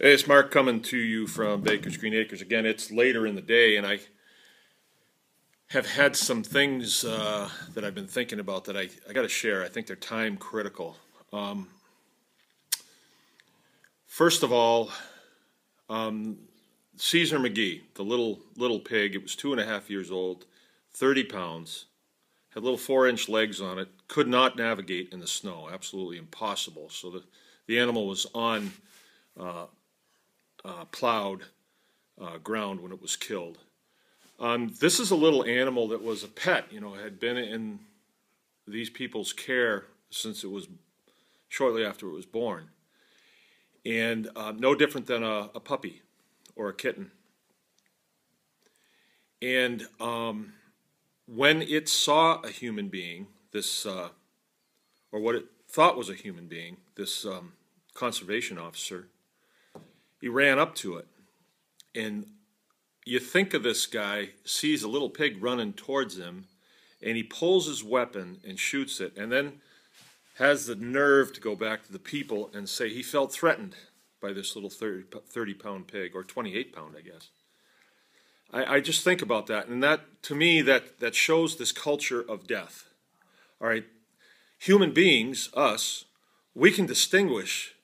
Hey, it's Mark coming to you from Baker's Green Acres. Again, it's later in the day, and I have had some things that I've been thinking about that I got to share. I think they're time critical. Um, First of all, Caesar McGee, the little pig, it was 2.5 years old, 30 pounds, had little 4-inch legs on it, could not navigate in the snow, absolutely impossible. So the animal was on plowed ground when it was killed. This is a little animal that was a pet, had been in these people's care since it was shortly after it was born, and no different than a puppy or a kitten. And when it saw a human being, or what it thought was a human being, this conservation officer, he ran up to it. And you think of this guy, sees a little pig running towards him, and he pulls his weapon and shoots it, and then has the nerve to go back to the people and say he felt threatened by this little 30-pound pig, or 28-pound, I guess. I just think about that, and that, to me, that shows this culture of death. All right, human beings, us, we can distinguish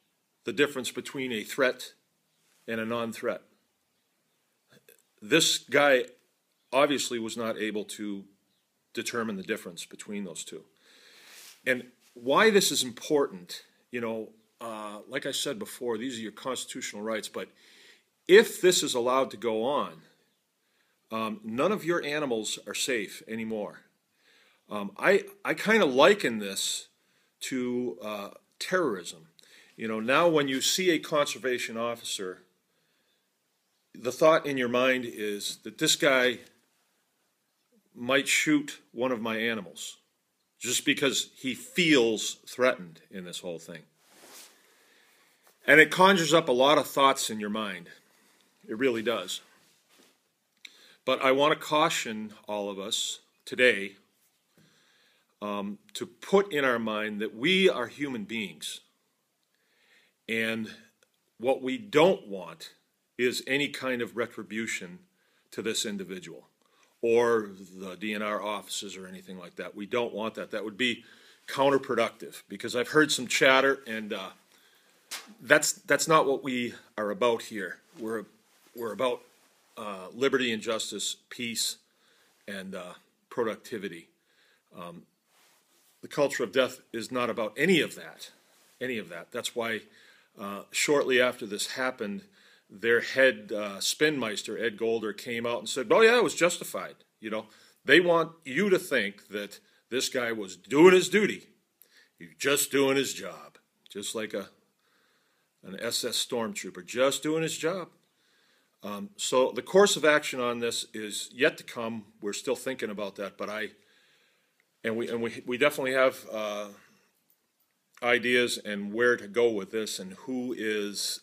the difference between a threat and a non-threat. This guy obviously was not able to determine the difference between those two. And why this is important, like I said before, these are your constitutional rights, but if this is allowed to go on, none of your animals are safe anymore. I kind of liken this to terrorism. Now when you see a conservation officer, the thought in your mind is that this guy might shoot one of my animals just because he feels threatened in this whole thing. And it conjures up a lot of thoughts in your mind. It really does. But I want to caution all of us today to put in our mind that we are human beings. And what we don't want is any kind of retribution to this individual or the DNR offices or anything like that. We don't want that. That would be counterproductive, because I've heard some chatter, and that's not what we are about here. We're about liberty and justice, peace, and productivity. The culture of death is not about any of that. That's why shortly after this happened, their head spinmeister, Ed Golder, came out and said, oh yeah, it was justified. They want you to think that this guy was doing his duty. He's just doing his job, just like an SS stormtrooper, just doing his job. So the course of action on this is yet to come. We're still thinking about that, but we definitely have ideas and where to go with this and who is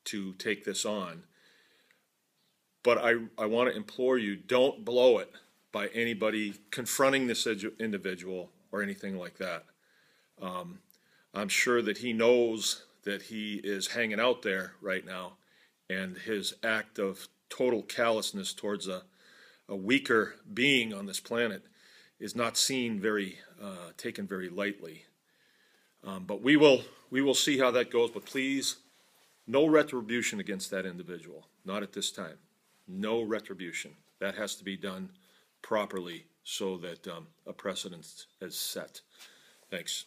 to take this on. But I want to implore you, don't blow it by anybody confronting this individual or anything like that. I'm sure that he knows that he is hanging out there right now, and his act of total callousness towards a weaker being on this planet is not taken very lightly. But we will see how that goes. But please, no retribution against that individual. Not at this time. No retribution. That has to be done properly so that a precedent is set. Thanks.